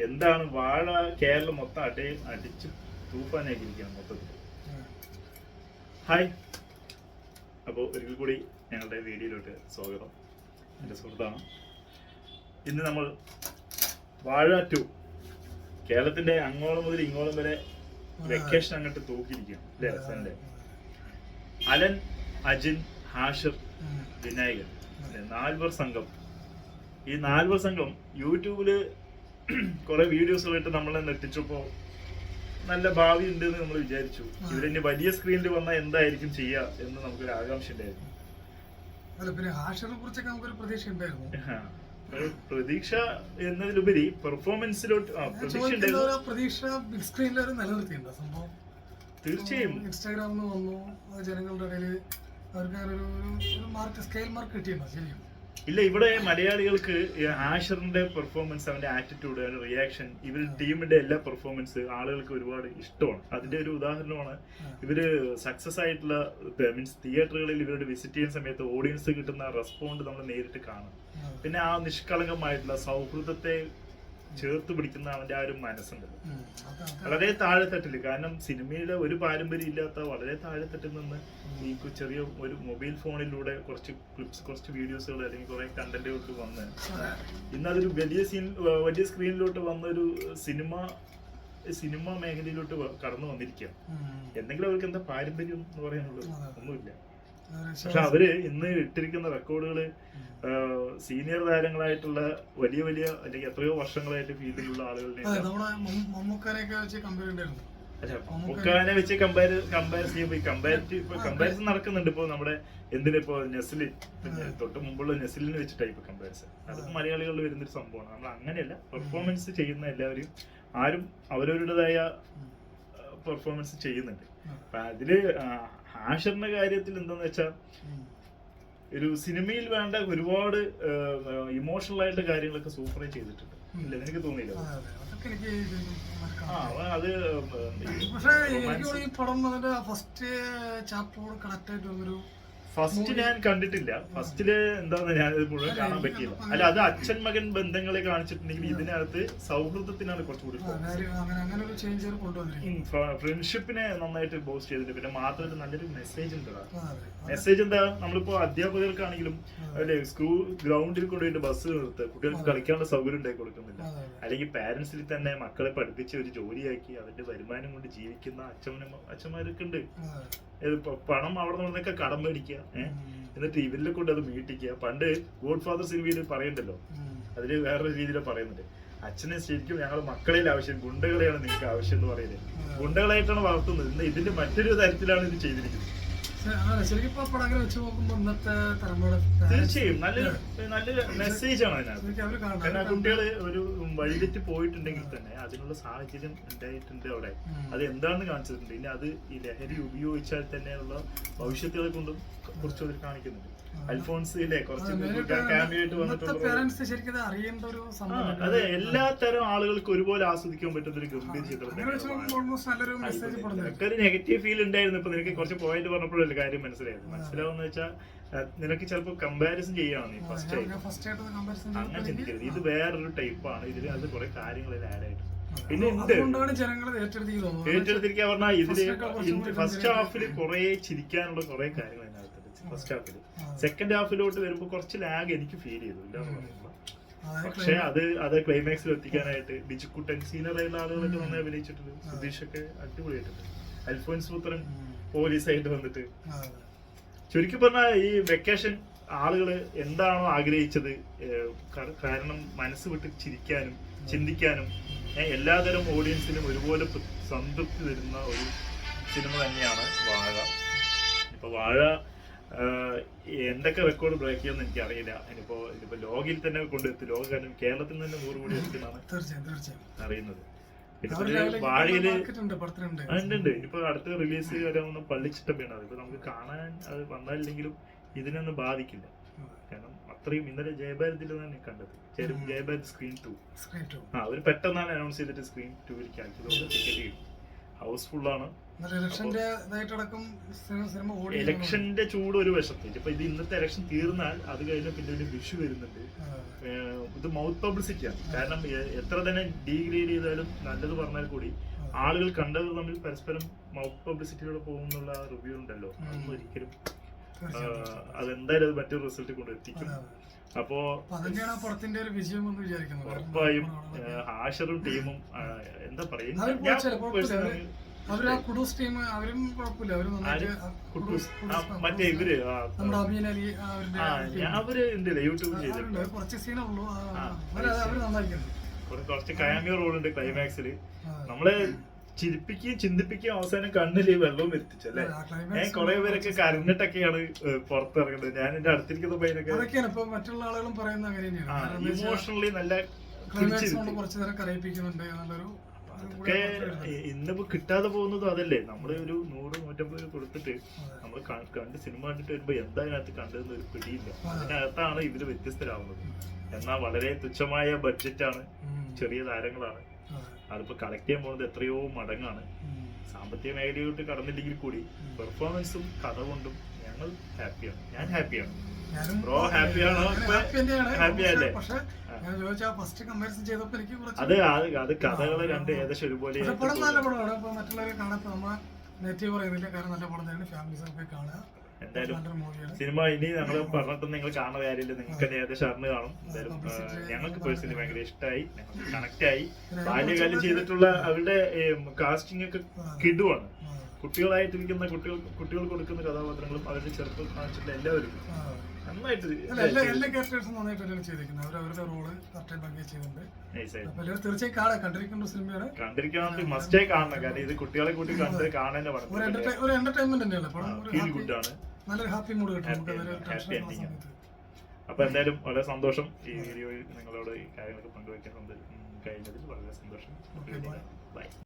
എന്താണ് വാഴ കേരളം മൊത്തം അടിച്ച് തൂഫാനാക്കിയിരിക്കുകയാണ് മൊത്തത്തിൽ. ഹായ്, അപ്പോൾ ഒരിക്കൽ കൂടി ഞങ്ങളുടെ വീഡിയോയിലോട്ട് സ്വാഗതം. എൻ്റെ സുഹൃത്താണ്. ഇന്ന് നമ്മൾ വാഴ 2 കേരളത്തിന്റെ അങ്ങോളം മുതൽ ഇങ്ങോളം വരെ വെക്കേഷൻ അങ്ങോട്ട് തൂക്കിയിരിക്കുകയാണ് അല്ലേ? സൺഡേ അലൻ, അജിൻ, ഹാഷിർ, വിനായകൻ 4 പേർ സംഘം. ഈ 4 പേർ സംഘം യൂട്യൂബില് കുറെ വീഡിയോസുകളായിട്ട് നമ്മളെ എത്തിച്ചപ്പോ നല്ല ഭാവി ഉണ്ട് എന്ന് നമ്മൾ വിചാരിച്ചു. ഇവരിനി വലിയ സ്ക്രീനിൽ വന്നാൽ എന്തായിരിക്കും ചെയ്യുക എന്ന് നമുക്കൊരു ആകാംക്ഷ ഉണ്ടായിരുന്നു. പ്രതീക്ഷ എന്നതിലുപരി പെർഫോമൻസിലോട്ട് തീർച്ചയായും ഇൻസ്റ്റാഗ്രാമിൽ വന്നു, ജനങ്ങളുടെ ഇടയിൽ അവർക്ക് സ്കെയിൽ മാർക്ക് കിട്ടിയിട്ടുണ്ടോ? ശരിക്കും ഇല്ല, ഇവിടെ മലയാളികൾക്ക് ആഷറിന്റെ പെർഫോമൻസ്, അവന്റെ ആറ്റിറ്റ്യൂഡ്, അവന്റെ റിയാക്ഷൻ, ഇവർ ടീമിന്റെ എല്ലാ പെർഫോമൻസ് ആളുകൾക്ക് ഒരുപാട് ഇഷ്ടമാണ്. അതിന്റെ ഒരു ഉദാഹരണമാണ് ഇവര് സക്സസ് ആയിട്ടുള്ള മീൻസ് തിയേറ്ററുകളിൽ ഇവരുടെ വിസിറ്റ് ചെയ്യുന്ന സമയത്ത് ഓഡിയൻസ് കിട്ടുന്ന റെസ്പോണ്ട് നമ്മൾ നേരിട്ട് കാണും. പിന്നെ ആ നിഷ്കളങ്കമായിട്ടുള്ള സൗഹൃദത്തെ ചേർത്ത് പിടിക്കുന്ന അവന്റെ ആ ഒരു മനസ്സുണ്ടല്ലോ, വളരെ താഴെത്തട്ടില്. കാരണം സിനിമയുടെ ഒരു പാരമ്പര്യം ഇല്ലാത്ത വളരെ താഴെത്തട്ടിൽ നിന്ന് ഈ ചെറിയ ഒരു മൊബൈൽ ഫോണിലൂടെ കുറച്ച് ക്ലിപ്സ്, കുറച്ച് വീഡിയോസുകൾ അല്ലെങ്കിൽ കുറെ കണ്ടന്റുകൾക്ക് വന്ന് ഇന്നതൊരു വലിയ സ്ക്രീനിലോട്ട് വന്ന ഒരു സിനിമ മേഖലയിലോട്ട് കടന്നു വന്നിരിക്കുക. എന്തെങ്കിലും അവർക്ക് എന്താ പാരമ്പര്യം എന്ന് പറയാനുള്ളത്? ഒന്നുമില്ല. പക്ഷെ അവര് ഇന്ന് ഇട്ടിരിക്കുന്ന റെക്കോർഡുകള് സീനിയർ താരങ്ങളായിട്ടുള്ള വലിയ അല്ലെങ്കിൽ എത്രയോ വർഷങ്ങളായിട്ട് ഫീൽഡിലുള്ള ആളുകളുടെ മമ്മൂക്കാനെ വെച്ച് കമ്പാരിസൺ നടക്കുന്നുണ്ട്. ഇപ്പൊ നമ്മുടെ എന്തിനിപ്പോ നെസ്ലിൻ, തൊട്ട് മുമ്പുള്ള നെസ്ലിന് വെച്ചിട്ടായി ഇപ്പൊ കമ്പാരിസൺ. അത് മലയാളികളിൽ വരുന്നൊരു സംഭവമാണ്. നമ്മൾ അങ്ങനെയല്ല, പെർഫോമൻസ് ചെയ്യുന്ന എല്ലാവരും ആരും അവരവരുടേതായ പെർഫോമൻസ് ചെയ്യുന്നുണ്ട്. അപ്പൊ അതില് ഹാഷറിന്റെ കാര്യത്തിൽ എന്താന്ന് വെച്ചാൽ ഒരു സിനിമയിൽ വേണ്ട ഒരുപാട് ഇമോഷണൽ ആയിട്ടുള്ള കാര്യങ്ങളൊക്കെ സൂപ്പറായി ചെയ്തിട്ടുണ്ട്. ഇല്ല, എനിക്ക് തോന്നിയില്ല. അത് ഫസ്റ്റ് ഞാൻ കണ്ടിട്ടില്ല. ഫസ്റ്റില് എന്താന്ന് ഞാനത് മുഴുവൻ കാണാൻ പറ്റിയില്ല. അല്ല, അത് അച്ഛൻ മകൻ ബന്ധങ്ങളെ കാണിച്ചിട്ടുണ്ടെങ്കിൽ ഇതിനകത്ത് സൗഹൃദത്തിനാണ് കുറച്ചുകൂടി ഫ്രണ്ട്ഷിപ്പിനെ നന്നായിട്ട് ബൂസ്റ്റ് ചെയ്തിട്ടുണ്ട്. പിന്നെ മാത്രമല്ല നല്ലൊരു മെസ്സേജ് ഉണ്ട്. മെസ്സേജ് എന്താ? നമ്മളിപ്പോ അധ്യാപകർക്കാണെങ്കിലും അല്ലെ, ഗ്രൗണ്ടിൽ കൊണ്ടുപോയിട്ട് ബസ് നിർത്തുക, കുട്ടികൾക്ക് കളിക്കാനുള്ള സൗകര്യം ഉണ്ടാക്കി കൊടുക്കുന്നില്ല. അല്ലെങ്കിൽ പാരന്റ്സിൽ തന്നെ മക്കളെ പഠിപ്പിച്ച് ഒരു ജോലിയാക്കി അതിന്റെ വരുമാനം കൊണ്ട് ജീവിക്കുന്ന അച്ഛന്മാരൊക്കെ ഉണ്ട്. പണം അവിടെ നിന്നൊക്കെ കടം മേടിക്കുക, എന്നിട്ട് ഇവരിലെ കൊണ്ട് അത് മീട്ടിക്കുക. പണ്ട് ഗോഡ് ഫാദർ സിനിമയിൽ പറയണ്ടല്ലോ, അതില് വേറൊരു രീതിയിൽ പറയുന്നുണ്ട്, അച്ഛനെ ശരിക്കും ഞങ്ങൾ മക്കളിൽ ആവശ്യം, ഗുണ്ടകളെയാണ് നിങ്ങൾക്ക് ആവശ്യം എന്ന് പറയുന്നത്. ഗുണ്ടകളായിട്ടാണ് വളർത്തുന്നത്. ഇന്ന് ഇതിന്റെ മറ്റൊരു തരത്തിലാണ് ഇത് ചെയ്തിരിക്കുന്നത്. തീർച്ചയായും നല്ലൊരു മെസ്സേജ് ആണ് അതിനകത്ത്. കാരണം കുട്ടികള് ഒരു വഴിതെറ്റി പോയിട്ടുണ്ടെങ്കിൽ തന്നെ അതിനുള്ള സാഹചര്യം ഉണ്ടായിട്ടുണ്ട് അവിടെ. അത് എന്താണെന്ന് കാണിച്ചിട്ടുണ്ട്. ഇനി അത് ഈ ലഹരി ഉപയോഗിച്ചാൽ തന്നെയുള്ള ഭവിഷ്യത്തുകളെ കൊണ്ടും കുറച്ച് അവർ കാണിക്കുന്നുണ്ട്. അൽഫോൺസിലെ കുറച്ച് ക്യാമിയായിട്ട് വന്നിട്ടുണ്ട്. അതെ, എല്ലാ തരം ആളുകൾക്ക് ഒരുപോലെ ആസ്വദിക്കാൻ പറ്റുന്ന ഒരു ഗംഭീര ചിത്രം. ഒരു നെഗറ്റീവ് ഫീൽ ഉണ്ടായിരുന്നു. ഇപ്പൊ നിനക്ക് കുറച്ച് പോയിന്റ് പറഞ്ഞപ്പോഴല്ലേ കാര്യം മനസ്സിലാവുന്ന വെച്ചാൽ നിനക്ക് ചിലപ്പോ കമ്പാരിസൺ ചെയ്യണം നീ ഫസ്റ്റ് ആയിട്ട്. അങ്ങനെ ചിന്തിക്കരുത്. ഇത് വേറൊരു ടൈപ്പാണ്. ഇതിൽ അത് കുറെ കാര്യങ്ങൾ ആഡ് ആയിട്ട് പിന്നെ ഏറ്റെടുത്തിരിക്കുക പറഞ്ഞാൽ ഇതില് ഫസ്റ്റ് ഹാഫിൽ കുറെ ചിരിക്കാനുള്ള കുറെ കാര്യങ്ങൾ അതിനകത്തുണ്ട്. ഫസ്റ്റ് ഹാഫില്. സെക്കൻഡ് ഹാഫിലോട്ട് വരുമ്പോ കുറച്ച് ലാഗ് എനിക്ക് ഫീൽ ചെയ്തു, ഇല്ലാന്ന് പറയുമ്പോ. പക്ഷെ അത് ക്ലൈമാക്സിൽ എത്തിക്കാനായിട്ട് ബിജുക്കുട്ടൻ, സീനിയറായുള്ള ആളുകളൊക്കെ നന്നായി അഭിനയിച്ചിട്ടുണ്ട്. സുധീഷൊക്കെ അടിപൊളിയായിട്ടുണ്ട്. അൽഫോൻസ് പുത്രൻ പോലീസായിട്ട് വന്നിട്ട്. ചുരുക്കി പറഞ്ഞാൽ ഈ വെക്കേഷൻ ആളുകള് എന്താണോ ആഗ്രഹിച്ചത്, കാരണം മനസ്സ് വിട്ട് ചിരിക്കാനും ചിന്തിക്കാനും എല്ലാതരം ഓഡിയൻസിനും ഒരുപോലെ സംതൃപ്തി തരുന്ന ഒരു സിനിമ തന്നെയാണ് വാഴ. ഇപ്പൊ വാഴ എന്തൊക്കെ റെക്കോർഡ് ബ്രേക്ക് ചെയ്യുമെന്ന് എനിക്ക് അറിയില്ല. ഇതിപ്പോ ലോകിൽ തന്നെ കൊണ്ടെത്തി, ലോകം കേരളത്തിൽ തന്നെ 100 കോടി എത്തുന്നതാണ് അറിയുന്നത്. വാഴയില് ഉണ്ട്. ഇപ്പൊ അടുത്ത റിലീസ് വരാവുന്ന പള്ളിച്ചിട്ടപ്പയാണ്. അതിപ്പോ നമുക്ക് കാണാൻ അത് വന്നാലില്ലെങ്കിലും ഇതിനൊന്നും ബാധിക്കില്ല. കാരണം അത്രയും ഇന്നലെ ജയഭാരതിൽ തന്നെ കണ്ടത്. ജയഭാരത് സ്ക്രീൻ 2 അവർ പെട്ടെന്നാണ് അനൗൺസ് ചെയ്തിട്ട് സ്ക്രീൻ 2ലേക്ക് ആക്കിയത്. ടിക്കറ്റ് കിട്ടും. ഹൗസ്ഫുള്ളാണ്. ഇലക്ഷന്റെ ഇതായിട്ടടക്കം സിനിമ ഓടി. ഇലക്ഷന്റെ ചൂട് ഒരു വശത്ത്. ഇപ്പൊ ഇത് ഇന്നത്തെ ഇലക്ഷൻ തീർന്നാൽ അത് കഴിഞ്ഞ പിന്നെ ഒരു വിഷു വരുന്നുണ്ട്. ഇത് മൗത്ത് പബ്ലിസിറ്റിയാണ്. കാരണം എത്ര തന്നെ ഡീഗ്രേഡ് ചെയ്താലും നല്ലത് പറഞ്ഞാൽ കൂടി ആളുകൾ കണ്ടത് തമ്മിൽ പരസ്പരം മൗത്ത് പബ്ലിസിറ്റിയിലൂടെ പോകുന്നുള്ള റിവ്യൂ ഉണ്ടല്ലോ, അതൊന്നും ഒരിക്കലും അതെന്തായാലും അത് മറ്റൊരു റിസൾട്ട് കൊണ്ടെത്തിക്കും. അപ്പോ ഉറപ്പായും ഹാഷറും ടീമും എന്താ പറയുക, മറ്റേ ഇവര് അവര് ഉണ്ടല്ലേ യൂട്യൂബിൽ ചെയ്തിട്ടുണ്ട്. കുറച്ച് കാമിയോ റോൾ ഉണ്ട് ക്ലൈമാക്സില്. നമ്മളെ ചിരിപ്പിക്കുകയും ചിന്തിപ്പിക്കുകയും അവസാനം കണ്ണില് വെള്ളവും എത്തിച്ചല്ലേ. ഞാൻ കുറെ പേരൊക്കെ കരഞ്ഞിട്ടൊക്കെയാണ് പുറത്തിറങ്ങുന്നത്. ഞാൻ എന്റെ അടുത്തിരിക്കുന്ന പയ്യനൊക്കെ മറ്റുള്ള ആളുകളും പറയുന്നത് അങ്ങനെയാണ്. ഇമോഷണലി നല്ല കുറച്ചു നേരം കരയിപ്പിക്കുന്നുണ്ട് എന്നുള്ളൊരു. അതൊക്കെ ഇന്നിപ്പോ കിട്ടാതെ പോകുന്നതും അതല്ലേ. നമ്മള് ഒരു 100-150 കൊടുത്തിട്ട് നമ്മൾ കണ്ട് സിനിമ കണ്ടിട്ട് വരുമ്പോ എന്താ അതിനകത്ത് കണ്ടതെന്ന് ഒരു പിടിയില്ല. അതിനകത്താണ് ഇവര് വ്യത്യസ്തരാവുന്നത്. എന്നാൽ വളരെ തുച്ഛമായ ബഡ്ജറ്റാണ്, ചെറിയ താരങ്ങളാണ്. അതിപ്പോ കളക്ട് ചെയ്യാൻ പോകുന്നത് എത്രയോ മടങ്ങാണ്. സാമ്പത്തിക മേഖലയോട്ട് കടന്നില്ലെങ്കിൽ കൂടി പെർഫോമൻസും കഥ കൊണ്ടും ഞങ്ങൾ ഹാപ്പിയാണ്. ഞാൻ ഹാപ്പിയാണ്. ബ്രോ ഹാപ്പിയാണോ? ഹാപ്പി അല്ലേ? അത് അത് കഥകള് രണ്ട് ഏകദേശം ഒരുപോലെ. എന്തായാലും സിനിമ ഇനി ഞങ്ങൾ പറഞ്ഞിട്ടും നിങ്ങൾ കാണുന്ന കാര്യമില്ല. നിങ്ങൾക്ക് തന്നെ ഏകദേശം അറിഞ്ഞു കാണും. എന്തായാലും ഞങ്ങൾക്ക് പേഴ്സണലി ഭയങ്കര ഇഷ്ടമായി, കണക്ട് ആയി. ബാല്യകാലം ചെയ്തിട്ടുള്ള അവരുടെ കാസ്റ്റിംഗ് ഒക്കെ കിടുവാണ്. കുട്ടികളായിട്ടിരിക്കുന്ന കുട്ടികൾ കൊടുക്കുന്ന കഥാപാത്രങ്ങളും അവരുടെ ചെറുപ്പം കാണിച്ചിട്ടുള്ള എല്ലാവരും നന്നായിട്ട് കണ്ടിരിക്കണം. മസ്റ്റേ കാണണം. കാരണം ഇത് കുട്ടികളെ കൂട്ടി കണ്ട് കാണാൻ നല്ലൊരു ഹാപ്പി മൂഡ് കിട്ടും. അപ്പൊ എന്തായാലും വളരെ സന്തോഷം ഈ വീഡിയോയിൽ നിങ്ങളോട് ഈ കാര്യങ്ങളൊക്കെ പങ്കുവെക്കാൻ കഴിഞ്ഞതിൽ വളരെ സന്തോഷം. ബൈ.